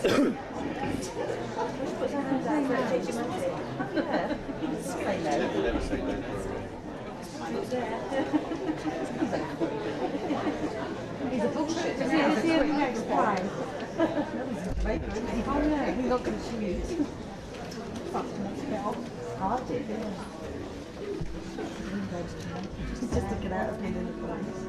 He's a bullshit. Is he a next time? Oh no, he's not going to shoot. Hard it. Just to get out of being in the place.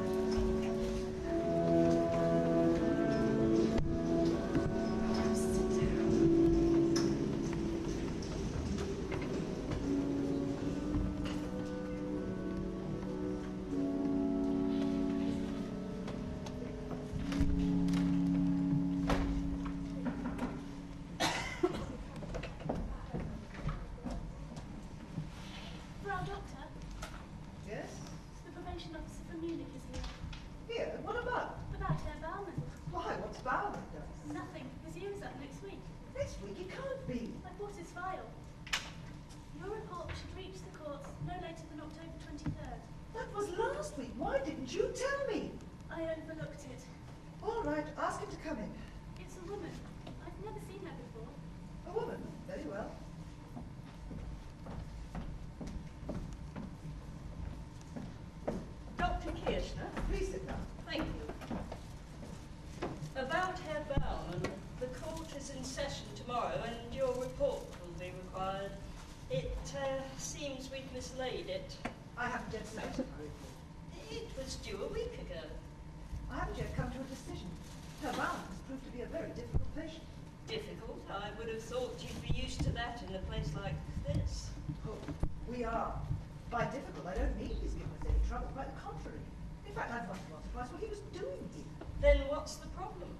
Seems we've mislaid it. I haven't yet selected my report. It was due a week ago. I haven't yet come to a decision. Her balance has proved to be a very difficult patient. Difficult? I would have thought you'd be used to that in a place like this. Oh, we are. By difficult, I don't mean he's given us any trouble. Quite the contrary. In fact, I've wondered once or twice what he was doing here. Then what's the problem?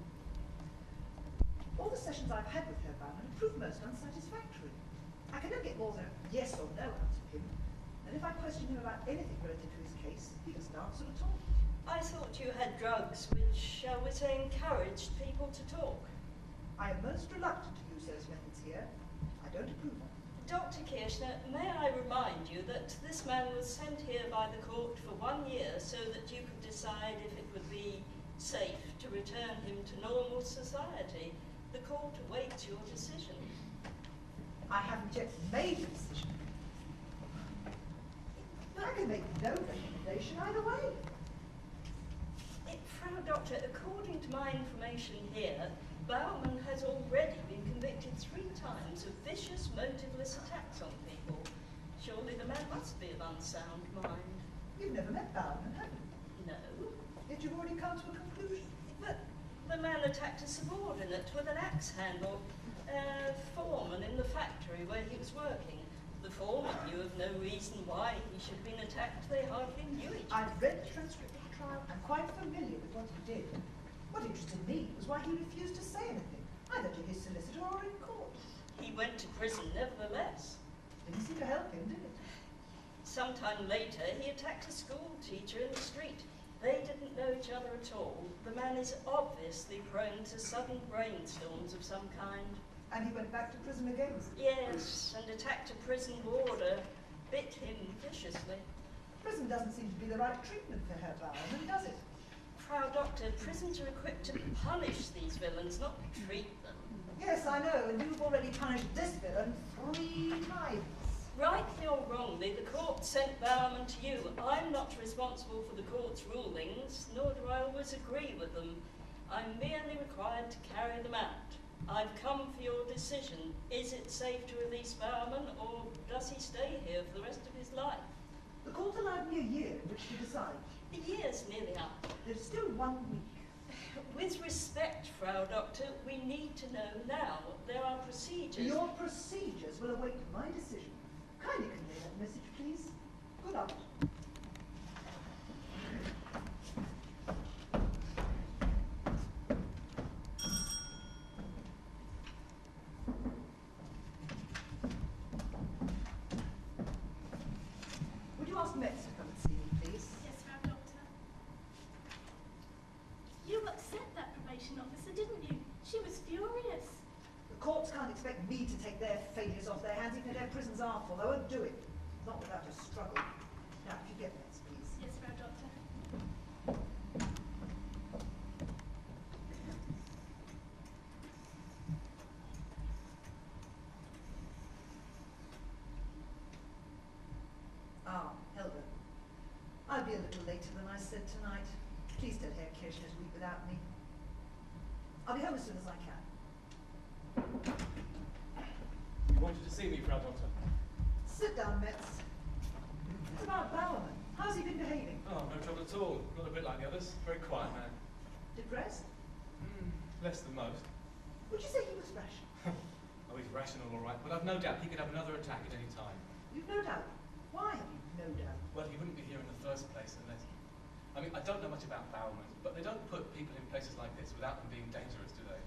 All the sessions I've had with Herr Baumann have proved most unsatisfactory. I can never get more than a yes or no out of him. And if I question him about anything relative to his case, he doesn't answer at all. I thought you had drugs which, shall we say, encouraged people to talk. I am most reluctant to use those methods here. I don't approve of them. Dr. Kirschner, may I remind you that this man was sent here by the court for 1 year so that you could decide if it would be safe to return him to normal society. The court awaits your decision. I haven't yet made a decision. But I can make no recommendation either way. Frau Doctor, according to my information here, Baumann has already been convicted 3 times of vicious, motiveless attacks on people. Surely the man must be of unsound mind. You've never met Baumann, have you? No. Yet you've already come to a conclusion. But the man attacked a subordinate with an axe handle. Foreman in the factory where he was working. The foreman knew of no reason why he should have been attacked. They hardly knew each other. I've read the transcript of the trial. I'm quite familiar with what he did. What interested me was why he refused to say anything, either to his solicitor or in court. He went to prison nevertheless. Didn't seem to help him, did it? Sometime later, he attacked a school teacher in the street. They didn't know each other at all. The man is obviously prone to sudden brainstorms of some kind. And he went back to prison again? Yes, and attacked a prison warder, bit him viciously. Prison doesn't seem to be the right treatment for Herr Baumann, does it? Frau Doctor, prisons are equipped to punish these villains, not treat them. Yes, I know, and you've already punished this villain 3 times. Rightly or wrongly, the court sent Baumann to you. I'm not responsible for the court's rulings, nor do I always agree with them. I'm merely required to carry them out. I've come for your decision. Is it safe to release Baumann, or does he stay here for the rest of his life? The court allowed me a year in which to decide. The year's nearly up. There's still 1 week. With respect, Frau Doctor, we need to know now. There are procedures. Your procedures will await my decision. Kindly convey that message, please. Good luck. Would you ask Metz to come and see me, please? Yes, Frau Doctor. You upset that probation officer, didn't you? She was furious. The courts can't expect me to take their failures off their hands even if their prisons are full. I won't do it. Not without a struggle. Now, if you get Metz, please. Yes, Frau Doctor. little later than I said tonight. Please tell Herr Kirchner to weep without me. I'll be home as soon as I can. You wanted to see me, Frau Doctor? Sit down, Metz. It's about Bowerman. How's he been behaving? Oh, no trouble at all. Not a bit like the others. Very quiet man. Depressed? Less than most. Would you say he was rational? Oh, he's rational, all right, but I've no doubt he could have another attack at any time. You've no doubt. Why have you no doubt? Well, he wouldn't be here in the first place unless... I mean, I don't know much about Bowerman, but they don't put people in places like this without them being dangerous, do they?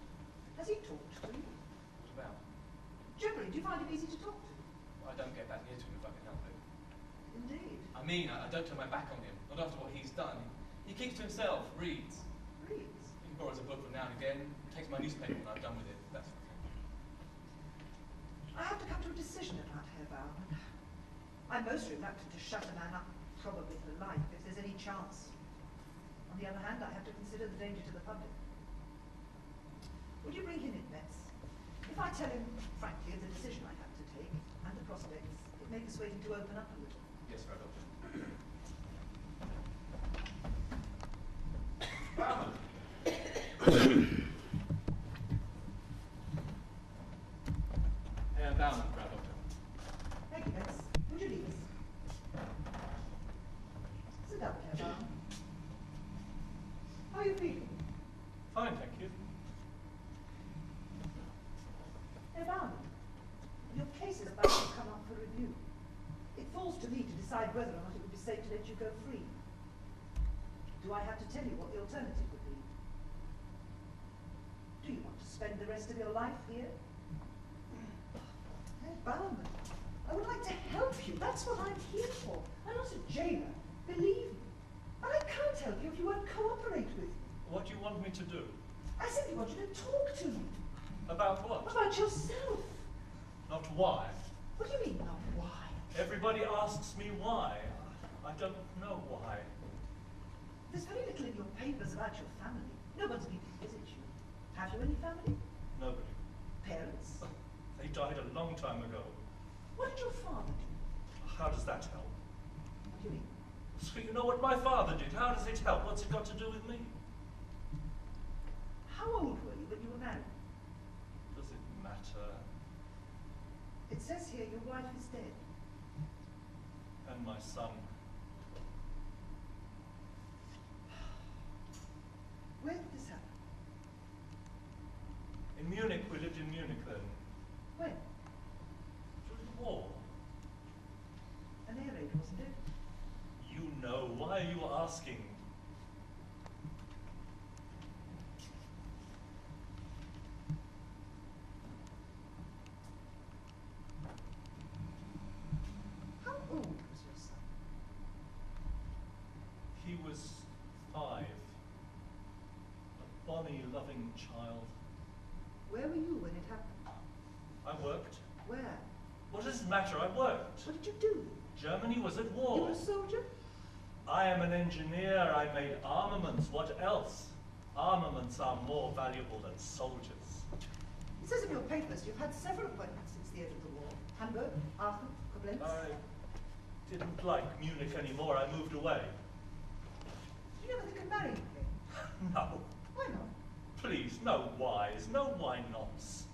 Has he talked to you? What about? Generally, do you find him easy to talk to? I don't get that near to him if I can help it. Indeed. I mean, I don't turn my back on him, not after what he's done. He keeps to himself, reads. Reads? He borrows a book from now and again, takes my newspaper when I've done with it, that sort of thing. I have to come to a decision about Herr Bowerman. I'm most reluctant to shut a man up, probably for life, if there's any chance. On the other hand, I have to consider the danger to the public. Would you bring him in, Metz? If I tell him, frankly, of the decision I have to take, and the prospects, it may persuade him to open up a little. Yes, Frau Doctor. Bowerman! Herr Bowerman, Frau Doctor. Thank you, Metz. Would you leave us? Sit down, Herr Bowerman. How are you feeling? Fine, thank you. Herr Bowerman, your case is about to come up for review. It falls to me to decide whether or not it would be safe to let you go free. Do I have to tell you what the alternative would be? Do you want to spend the rest of your life here? Herr Bowerman, I would like to help you. That's what I'm here for. I'm not a jailer, believe me. And I can't help you if you won't cooperate with me. What do you want me to do? I simply want you to talk to me. About what? About yourself. Not why. What do you mean, not why? Everybody asks me why. I don't know why. There's very little in your papers about your family. No one's been to visit you. Have you any family? Nobody. Parents? They died a long time ago. What did your father do? How does that help? What do you mean? So you know what my father did. How does it help? What's it got to do with me? How old were you when you were married? Does it matter? It says here your wife is dead. And my son. Where did this happen? In Munich. We lived in Munich then. When? During the war. An air raid, wasn't it? You know. Why are you asking? How old was your son? He was 5. A bonny, loving child. Where were you when it happened? I worked. Where? What does it matter? I worked. What did you do? Germany was at You war. were a soldier? I am an engineer. I made armaments. What else? Armaments are more valuable than soldiers. It says in your papers you've had several appointments since the end of the war. Hamburg, Aachen, Koblenz. I didn't like Munich anymore. I moved away. You never think of marrying him? No. Why not? Please, no whys, no why nots.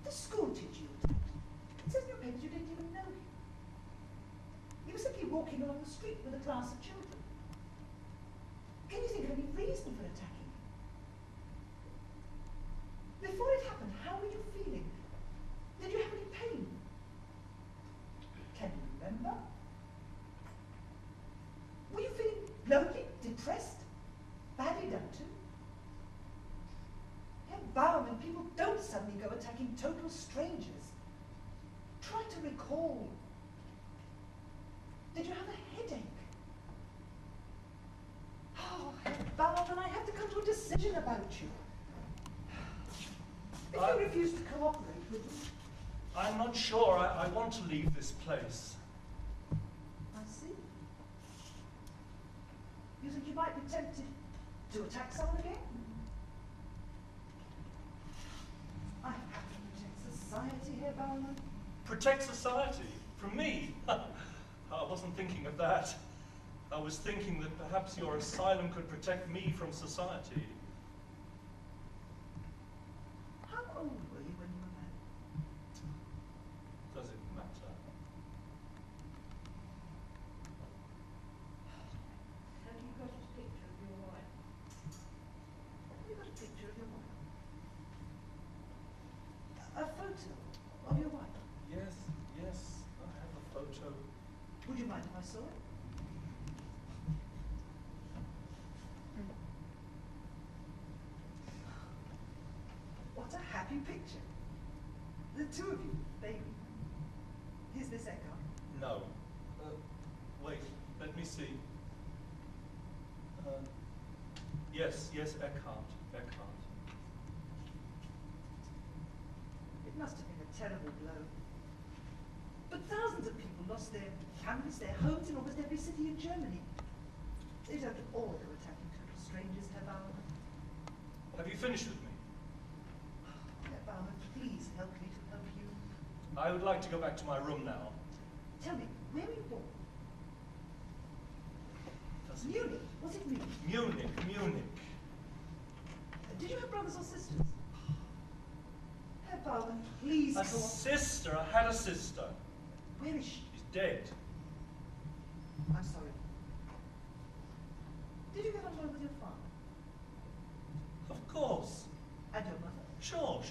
The school teacher you attended. It says in your papers you didn't even know him. He was simply walking along the street with a class of children. Can you think of any reason for attacking him? Before it happened, how were you feeling? Did you have any pain? Can you remember? Were you feeling lonely, depressed, badly done to? Herr Bowerman, people don't suddenly go attacking total strangers. Try to recall. Did you have a headache? Oh, Herr Bowerman, I have to come to a decision about you. If you refuse to cooperate with me, I'm not sure. I want to leave this place. I see. You think you might be tempted to attack someone again? I have to protect society, Herr Bowerman. Protect society? From me? I wasn't thinking of that. I was thinking that perhaps your asylum could protect me from society. How old were you when you were married? Does it matter? Have you got a picture of your wife? Have you got a picture of your wife? A photo of your wife? Yes, yes, I have a photo. Would you mind if I saw it? What a happy picture. The two of you, baby. Is this Eckhart? No. Wait, let me see. Yes, Eckhart. It must have been a terrible blow. But thousands of people lost their families, their homes in almost every city in Germany. They don't all go attacking total strangers, Herr Baumann. Have you finished with me? Herr Baumann, please help me to help you. I would like to go back to my room now. Tell me, where were you born? Does it- Munich. Was it Munich? Munich. Did you have brothers or sisters? Herr Baumann, please A go on. sister. I had a sister. Where is she? She's dead. I'm sorry. Did you get on well with your father? Of course. And your mother? Sure.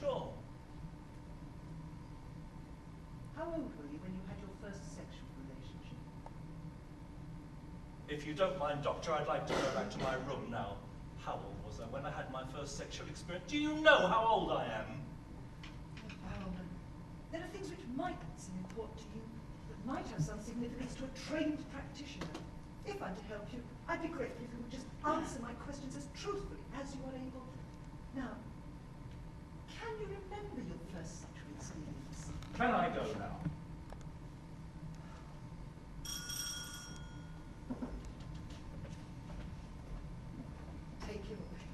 How old were you when you had your first sexual relationship? If you don't mind, Doctor, I'd like to go back to my room now. How old was I when I had my first sexual experience? Do you know how old I am? Baumann, there are things which might not seem important to you, but might have some significance to a trained practitioner. If I'm to help you, I'd be grateful if you would just answer my questions as truthfully as you are able. Now, can you remember your first sexual experience? Can I go now? Take him away.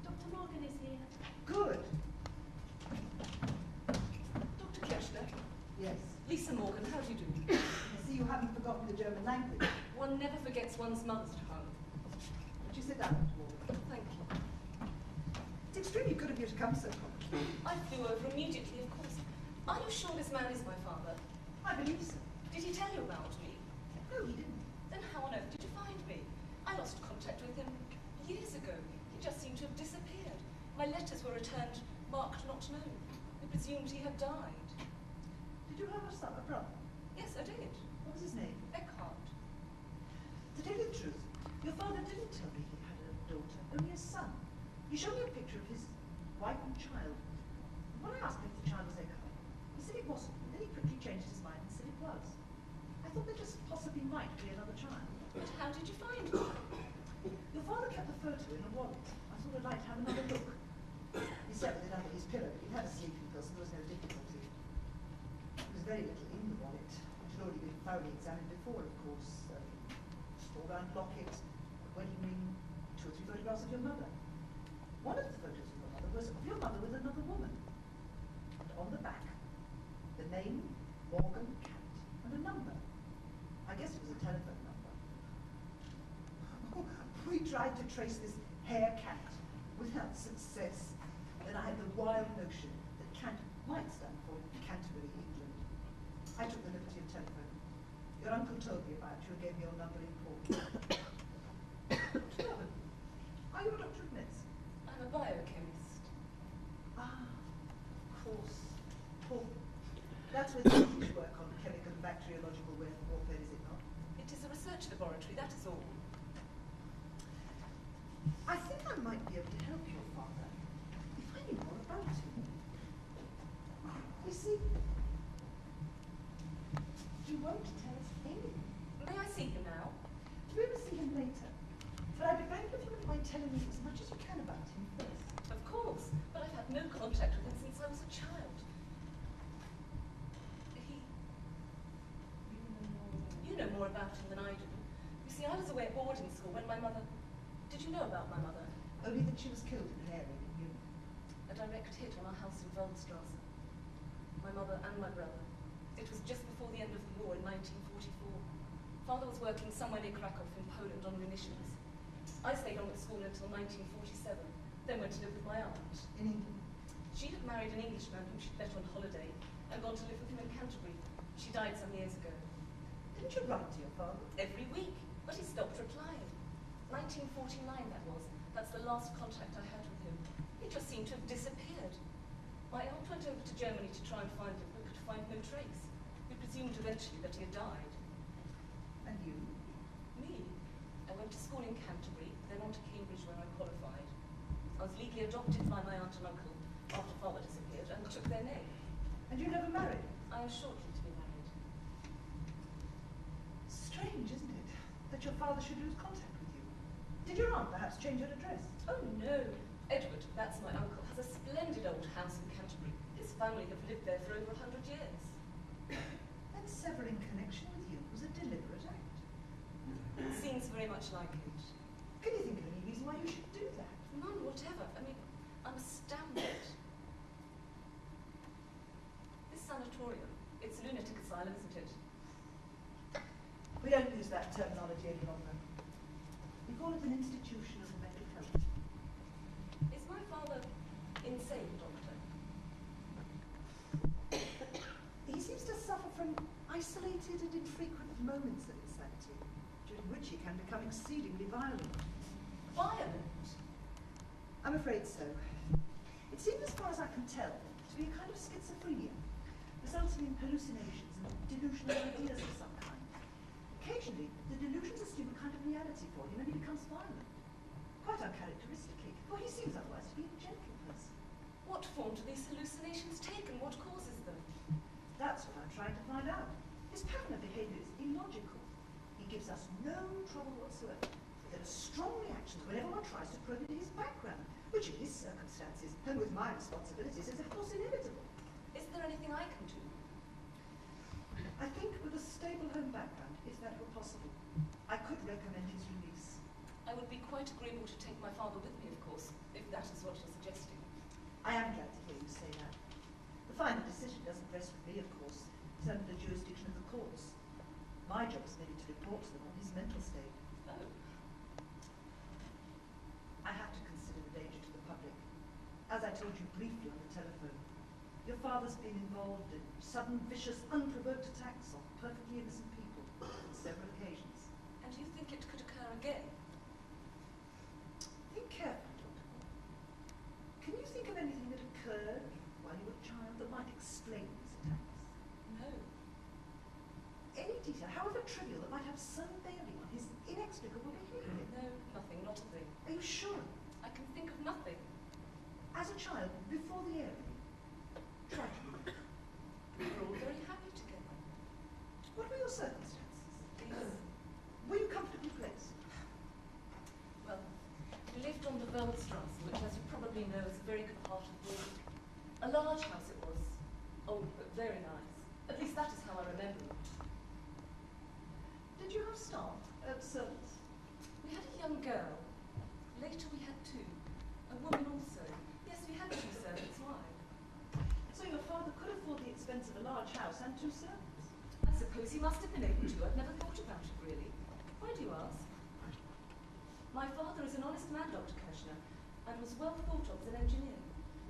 Dr. Morgan is here. Good. Dr. Kirchner? Yes. Lisa Morgan, how do you do? I see you haven't forgotten the German language. One never forgets one's mother's tongue. Would you sit down, Dr. Morgan? Thank you. It's extremely good of you to come so promptly. I flew over immediately, of course. Are you sure this man is my father? I believe so. Did he tell you about me? No, he didn't. Then how on earth did you find me? I lost contact with him years ago. He just seemed to have disappeared. My letters were returned marked not known. We presumed he had died. Did you have a son, a brother? Yes, I did. What was his name? Eckhart. To tell you the truth, your father didn't tell me he had a daughter, only a son. He showed me a picture of his wife and child. When I asked him if the child was Eckhart, he said it wasn't, and then he quickly changed his mind and said it was. I thought there just possibly might be another child. But how did you find me? Your father kept the photo in a wallet. I thought I'd like to have another look. He slept with it under his pillow, but he had a sleeping pill, so there was no difficulty. There was very little in the wallet, which had already been thoroughly examined before, of course. All-round locket, a wedding ring, 2 or 3 photographs of your mother. One of the photos of your mother was of your mother with another woman. And on the back, the name, Morgan Cat, and a number. I guess it was a telephone number. We tried to trace this hair cat without success. Then I had the wild notion that Cant might stand for Canterbury, England. I took the liberty of telephoning. Your uncle told me about you and gave me your number in port. Robin, are you a doctor of medicine? I'm a biochemist. Ah, of course. Paul. That's where you work on chemical and bacteriological warfare, is it not? It is a research laboratory, that is all. I think I might be able to help your father if I knew more about him. You see, he won't tell us anything. May I see him now? We will see him later. But I'd be grateful if you wouldn't mind telling me as much as you can about him first. Of course, but I've had no contact with him since I was a child. You know more about him than I do. You see, I was away at boarding school when my mother... Did you know about my mother? Only that she was killed in an air raid in Munich. A direct hit on our house in Waldstrasse. My mother and my brother. It was just before the end of the war in 1944. Father was working somewhere near Krakow in Poland on munitions. I stayed on at school until 1947, then went to live with my aunt. In England? She had married an Englishman whom she'd met on holiday and gone to live with him in Canterbury. She died some years ago. Didn't you write to your father? Every week, but he stopped replying. 1949 that was. That's the last contact I had with him. He just seemed to have disappeared. My aunt went over to Germany to try and find him, but could find no trace. We presumed eventually that he had died. And you? Me? I went to school in Canterbury, then on to Cambridge where I qualified. I was legally adopted by my aunt and uncle after father disappeared and took their name. And you never married? I am shortly to be married. Strange, isn't it, that your father should lose contact with you? Did your aunt perhaps change her address? Oh no. Edward, that's my uncle, has a splendid old house in Canterbury. His family have lived there for over 100 years. Then severing connection with you was a deliberate act. It seems very much like it. Can you think of any reason why you should do that? None whatever. I mean, I'm astounded. This sanatorium, it's a lunatic asylum, isn't it? We don't use that terminology any longer. We call it an institution of mental health. Is my father insane, Doctor? He seems to suffer from isolated and infrequent moments of insanity, during which he can become exceedingly violent. Violent? I'm afraid so. It seems, as far as I can tell, to be a kind of schizophrenia, resulting in hallucinations and delusional ideas of some kind. Occasionally, the delusions assume a kind of reality for him and he becomes violent. Quite uncharacteristically, for he seems otherwise to be a gentle person. What form do these hallucinations take and what causes them? That's what I'm trying to find out. His pattern of behaviour is illogical. He gives us no trouble whatsoever. There are strong reactions whenever one tries to probe into his background, which in his circumstances, and with my responsibilities, is of course inevitable. Is there anything I can do? I think with a stable home background, if that were possible, I could recommend his release. I would be quite agreeable to take my father with me, of course, if that is what you're suggesting. I am glad to hear you say that. The final decision doesn't rest with me, of course. It's under the jurisdiction of the courts. My job is merely to report to them on his mental state. Oh. I have to consider the danger to the public. As I told you briefly on the telephone, your father's been involved in sudden, vicious, unprovoked attacks on perfectly innocent people on several occasions. And you think it could occur again? Think carefully, Dr. Moore. Can you think of anything that occurred while you were a child that might explain these attacks? No. Any detail, however trivial, that might have some bearing on his inexplicable behaviour? No, nothing, not a thing. Are you sure? I can think of nothing. As a child, before the air raid, try to remember. We were all very happy together. What were your circumstances? Yes. Were you comfortably placed? Well, we lived on the Waldstrasse, which, as you probably know, is a very good part of Berlin. A large house it was. Old, but very nice. At least that is how I remember it. Did you have staff? Servants? We had a young girl. Later we had two. A woman also. Yes, we had two servants. Why? So your father could afford the expense of a large house and two servants? I suppose he must have been able to. I've never thought about it, really. Why do you ask? My father is an honest man, Dr. Kirshner, and was well thought of as an engineer.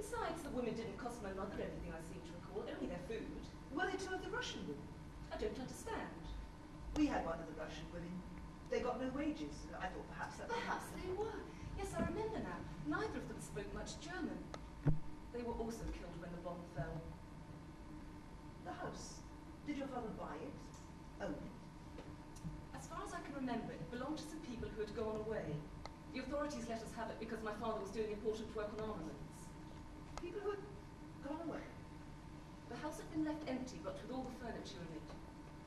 Besides, the women didn't cost my mother anything, I seem to recall, only their food. Were they two of the Russian women? I don't understand. We had one of the Russian women. They got no wages. I thought perhaps that... Perhaps they were. Yes, I remember now. Neither of them spoke much German. They were also killed when the bomb fell. The house. Did your father buy it? Own it? As far as I can remember it, belonged to some people who had gone away. The authorities let us have it because my father was doing important work on armaments. People who had gone away. The house had been left empty, but with all the furniture in it.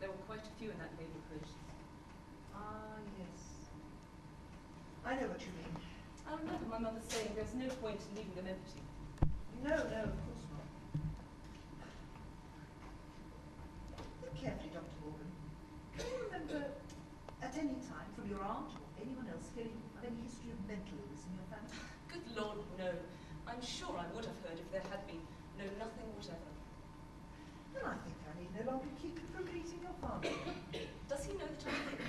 There were quite a few in that neighbourhood. Ah, yes. I know what you mean. I remember my mother saying there's no point in leaving them empty. No, no, of course not. Think carefully, Dr. Morgan. Can you remember at any time from your aunt or anyone else hearing of any history of mental illness in your family? Good Lord, no. I'm sure I would have heard if there had been. No, nothing whatever. Then I think I need no longer keep you from greeting your father. Does he know that I'm here?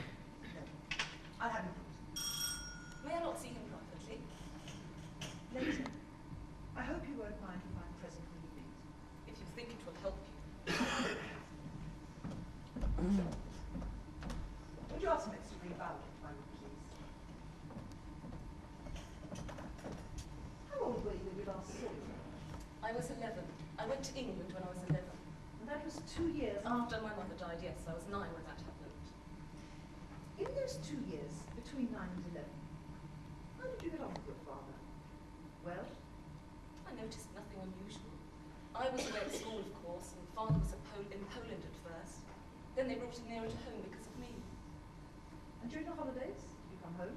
No. I'll have him brought. May I not see him privately? Later. I hope you won't mind if I'm present when you meet. If you think it will help you. Would you ask Miss to bring Violet, if I would please? How old were you when you last saw her? I was 11. I went to England when I was 11. And that was 2 years After my mother died, yes, I was 9 when that happened. In those 2 years, between 9 and 11, how did you get on with your father? Well? I noticed nothing unusual. I was away at school, of course, and father was in Poland at first. Then they brought him nearer to home because of me. And during the holidays, did you come home?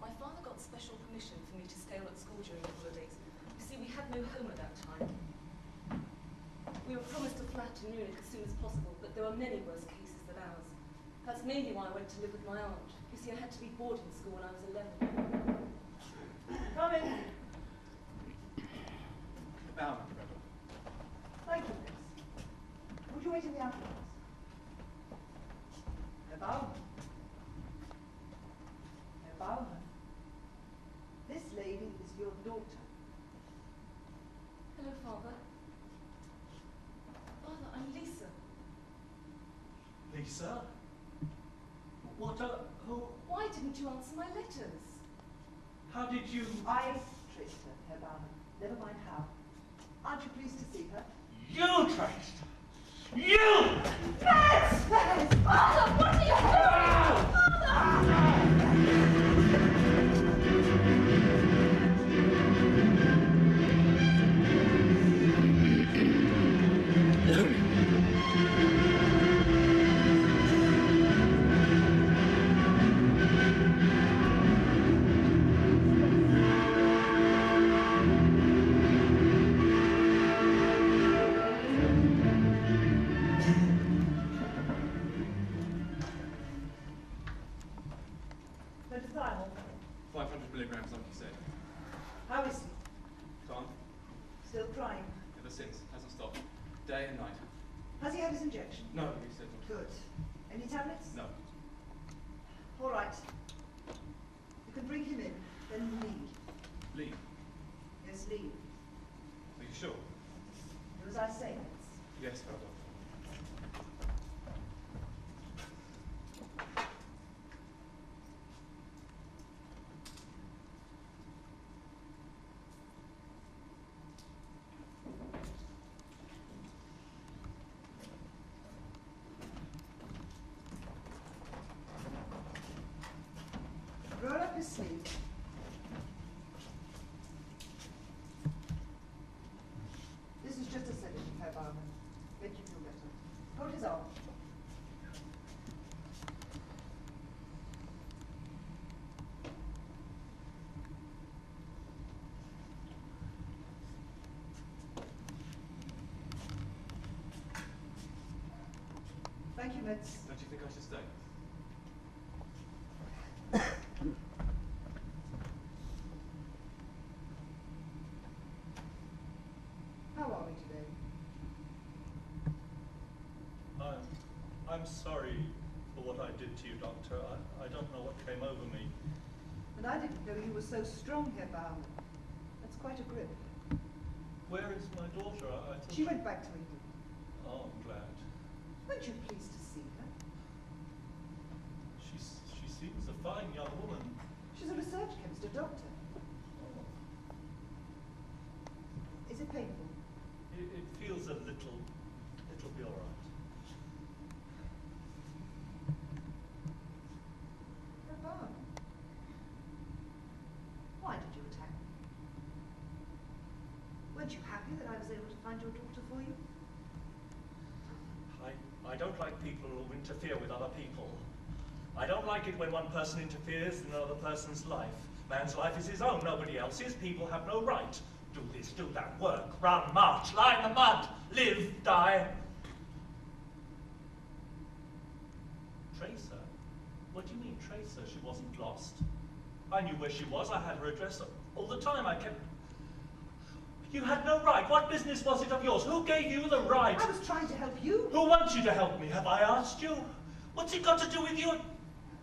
My father got special permission for me to stay on at school during the holidays. You see, we had no home at that time. We were promised a flat in Munich as soon as possible, but there were many worse cases than ours. That's mainly why I went to live with my aunt. You see, I had to be boarding school when I was 11. Come in. Bauman, Rebel. Thank you, Miss. Would you wait in the afternoons? Herr Baumann. Herr Baumann. This lady is your daughter. Hello, Father. Father, I'm Lisa. Lisa? Who? Why didn't you answer my letters? How did you? I traced her, Herr Baumann. Never mind how. Aren't you pleased to see her? You traced! You! That's Father, what are you Nathaniel, 500 milligrams, like you said. how is he? Calm. Still crying. Ever since. Hasn't stopped. Day and night. Has he had his injection? No, you said not. Good. Any tablets? No. All right. You can bring him in, then leave. Leave. Yes, leave. Are you sure? Do as I say, Miss. Yes, well done. Roll up his sleeve. This is just a sedative, Herr Baumann. Make you feel better. Hold his arm. Thank you, Mitz. Don't you think I should stay? How are we today? I'm sorry for what I did to you, Doctor. I don't know what came over me. And I didn't know you were so strong, Herr Baumann. That's quite a grip. Where is my daughter? I thought She went back to England. Oh, I'm glad. Weren't you pleased to see her? She seems a fine young woman. She's a research chemist, a doctor. Oh, Is it painful? it feels a little. It'll be all right. Weren't you happy that I was able to find your daughter for you? I don't like people who interfere with other people. I don't like it when one person interferes in another person's life. Man's life is his own, nobody else's. People have no right. Do this, do that, work, run, march, lie in the mud, live, die. Tracer? What do you mean, Tracer? She wasn't lost. I knew where she was. I had her address all the time. I kept... You had no right. What business was it of yours? Who gave you the right? I was trying to help you. Who wants you to help me? Have I asked you? What's it got to do with you?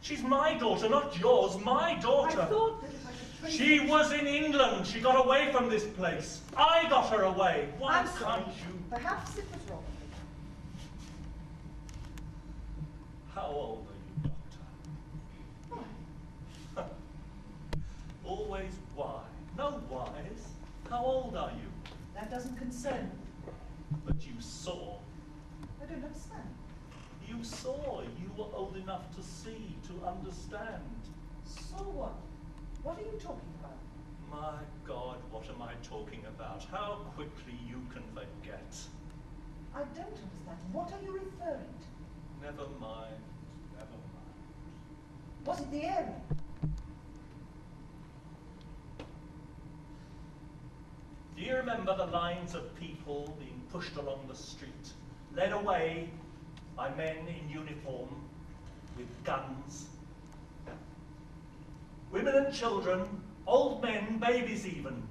She's my daughter, not yours. My daughter. I thought that if I could trace She was in England. She got away from this place. I got her away. Why I'm sorry. can't you? Perhaps it was wrong. How old are you, Doctor? Why? Always why? No whys. How old are you? That doesn't concern me. But you saw. I don't understand. You saw. You were old enough to see, to understand. So what? What are you talking about? My God, what am I talking about? How quickly you can forget. I don't understand. What are you referring to? Never mind. Never mind. Was it the area? Do you remember the lines of people being pushed along the street, led away by men in uniform with guns? Women and children, old men, babies even,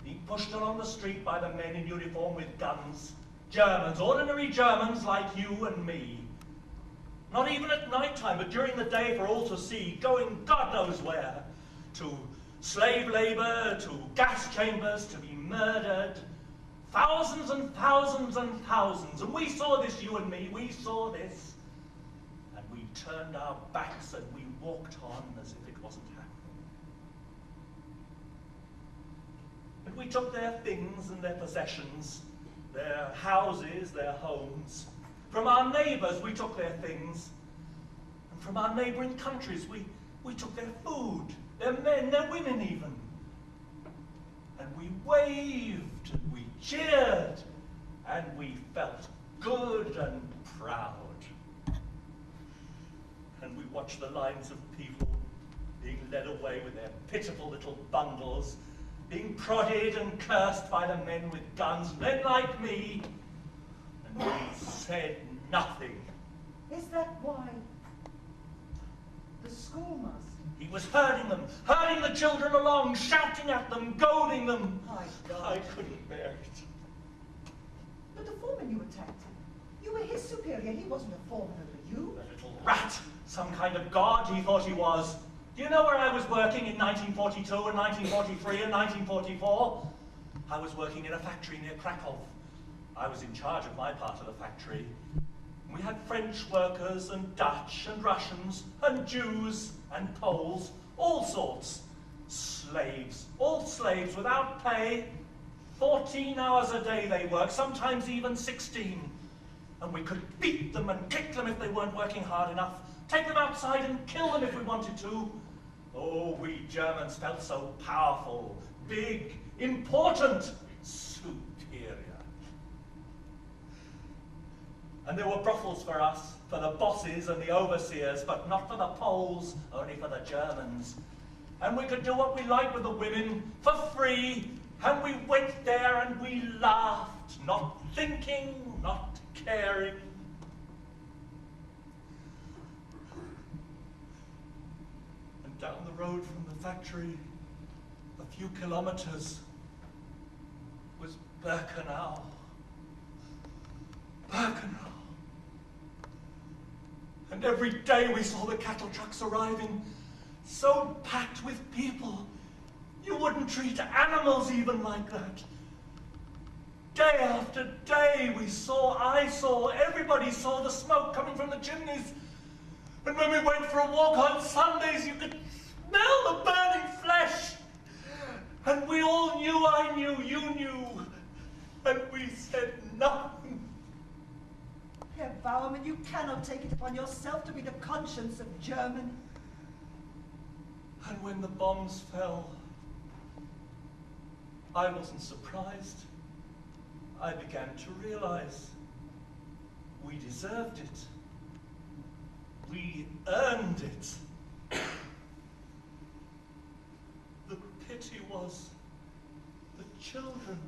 being pushed along the street by the men in uniform with guns. Germans, ordinary Germans like you and me. Not even at night time, but during the day for all to see, going God knows where, to slave labor, to gas chambers, to be murdered. Thousands and thousands and thousands. And we saw this, you and me, we saw this. And we turned our backs and we walked on as if it wasn't happening. And we took their things and their possessions, their houses, their homes. From our neighbors, we took their things. And from our neighboring countries, we took their food, their men, their women even. And we waved, and we cheered, and we felt good and proud. And we watched the lines of people being led away with their pitiful little bundles, being prodded and cursed by the men with guns, men like me, and we said nothing. Is that why the schoolmaster? He was herding them, herding the children along, shouting at them, goading them. My God. I couldn't bear it. But the foreman you attacked, you were his superior. He wasn't a foreman over you. The little rat, some kind of god he thought he was. Do you know where I was working in 1942 and 1943 and 1944? I was working in a factory near Krakow. I was in charge of my part of the factory. We had French workers and Dutch and Russians and Jews and Poles, all sorts. Slaves, all slaves without pay. 14 hours a day they worked, sometimes even 16. And we could beat them and kick them if they weren't working hard enough, take them outside and kill them if we wanted to. Oh, we Germans felt so powerful, big, important, superior. And there were brothels for us, for the bosses and the overseers, but not for the Poles, only for the Germans. And we could do what we liked with the women for free, and we went there and we laughed, not thinking, not caring. And down the road from the factory, a few kilometers, was Birkenau. Birkenau. And every day we saw the cattle trucks arriving, so packed with people. You wouldn't treat animals even like that. Day after day I saw, everybody saw the smoke coming from the chimneys. And when we went for a walk on Sundays, you could smell the burning flesh. And we all knew, I knew, you knew. And we said nothing. Herr Bauerman, you cannot take it upon yourself to be the conscience of German. And when the bombs fell, I wasn't surprised. I began to realize we deserved it. We earned it. The pity was the children,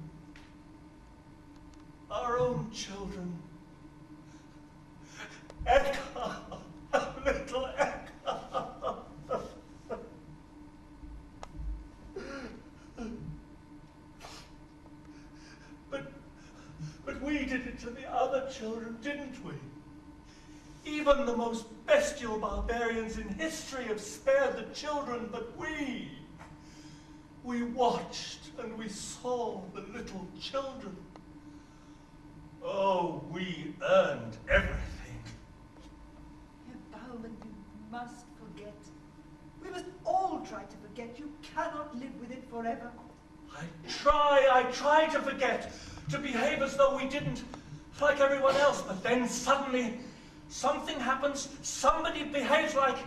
our own children. Eckhart, little Eckhart. But we did it to the other children, didn't we? Even the most bestial barbarians in history have spared the children, but we watched and we saw the little children. Oh, we earned everything. Herr Baumann, you must forget. We must all try to forget. You cannot live with it forever. I try to forget, to behave as though we didn't, like everyone else, but then suddenly something happens, somebody behaves like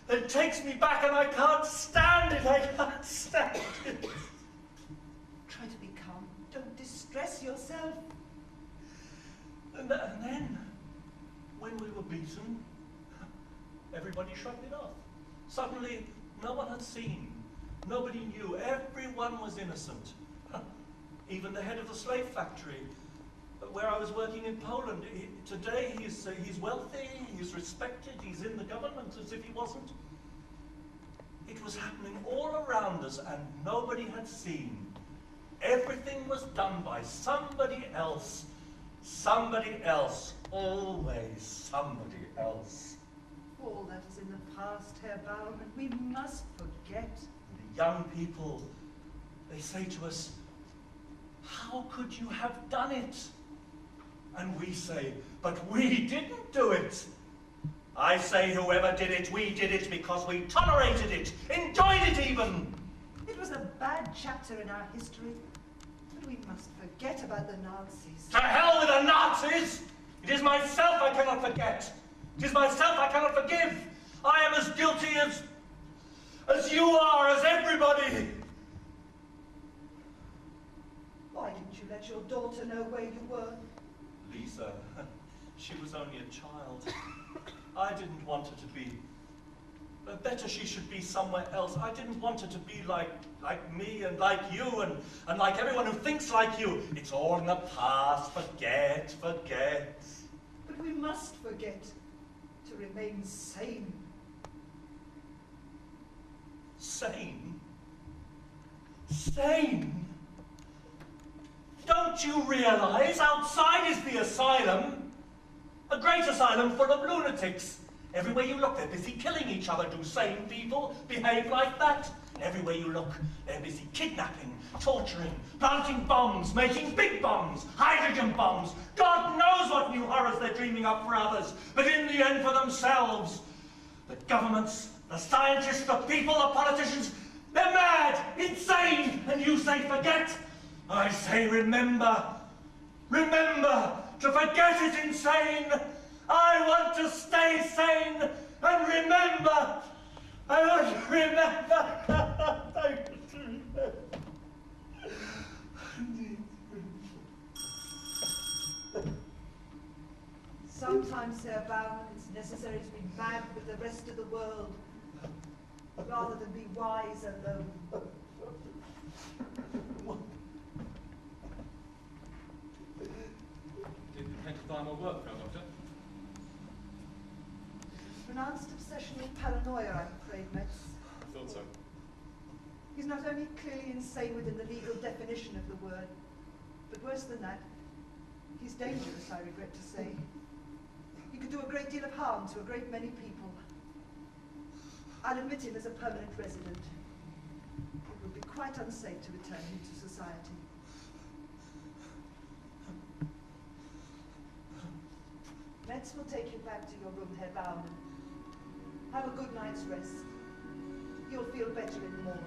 it takes me back and I can't stand it, I can't stand it. Try to be calm. Don't distress yourself. And then, when we were beaten, everybody shrugged it off. Suddenly, no one had seen. Nobody knew. Everyone was innocent. Even the head of the slave factory, where I was working in Poland. Today, he's wealthy, he's respected, he's in the government as if he wasn't. It was happening all around us, and nobody had seen. Everything was done by somebody else. Somebody else. Always somebody else. All that is in the past, Herr Baumann. We must forget. The young people, they say to us, how could you have done it? And we say, but we didn't do it. I say whoever did it, we did it because we tolerated it, enjoyed it even. It was a bad chapter in our history, but we must forget about the Nazis. To hell with the Nazis! It is myself I cannot forget. It is myself I cannot forgive. I am as guilty as you are, as everybody. Why didn't you let your daughter know where you were? Lisa, she was only a child. I didn't want her to be. Better she should be somewhere else. I didn't want her to be like me and like you and like everyone who thinks like you. It's all in the past. Forget. But we must forget to remain sane. Sane? Sane? Don't you realize outside is the asylum? A great asylum full of lunatics. Everywhere you look, they're busy killing each other. Do sane people behave like that? Everywhere you look, they're busy kidnapping, torturing, planting bombs, making big bombs, hydrogen bombs. God knows what new horrors they're dreaming up for others, but in the end for themselves. The governments, the scientists, the people, the politicians, they're mad, insane, and you say forget? I say remember. Remember, to forget is insane. I want to stay sane and remember. I want to remember. I want to remember. Sometimes, Herr Baumann, it's necessary to be mad with the rest of the world, rather than be wise alone. Did the pentathymal work, Frau Doctor? Pronounced obsessional paranoia, I'm afraid, Metz. I thought so. He's not only clearly insane within the legal definition of the word, but worse than that, he's dangerous, I regret to say. He could do a great deal of harm to a great many people. I'll admit him as a permanent resident. It would be quite unsafe to return him to society. Metz will take you back to your room, Herr Baumann. Have a good night's rest. You'll feel better in the morning.